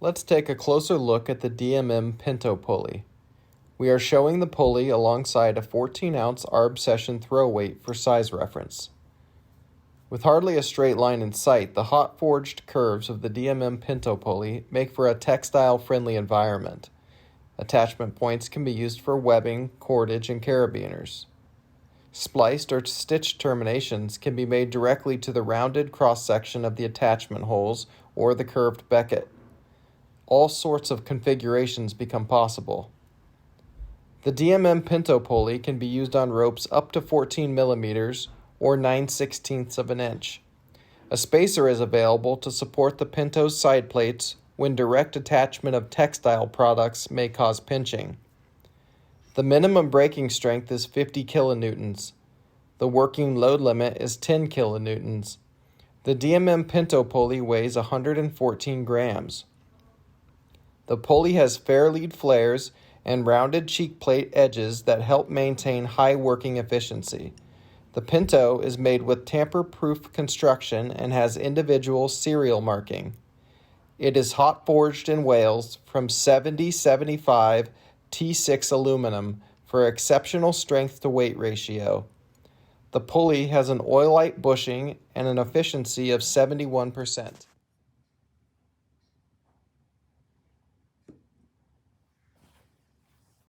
Let's take a closer look at the DMM Pinto Pulley. We are showing the pulley alongside a 14-ounce Arbsession throw weight for size reference. With hardly a straight line in sight, the hot-forged curves of the DMM Pinto Pulley make for a textile-friendly environment. Attachment points can be used for webbing, cordage, and carabiners. Spliced or stitched terminations can be made directly to the rounded cross-section of the attachment holes or the curved becket. All sorts of configurations become possible. The DMM Pinto Pulley can be used on ropes up to 14 millimeters or 9/16 of an inch. A spacer is available to support the Pinto's side plates when direct attachment of textile products may cause pinching. The minimum breaking strength is 50 kilonewtons. The working load limit is 10 kilonewtons. The DMM Pinto Pulley weighs 114 grams. The pulley has fair lead flares and rounded cheek plate edges that help maintain high working efficiency. The Pinto is made with tamper-proof construction and has individual serial marking. It is hot forged in Wales from 70-75 T6 aluminum for exceptional strength to weight ratio. The pulley has an oilite bushing and an efficiency of 71%.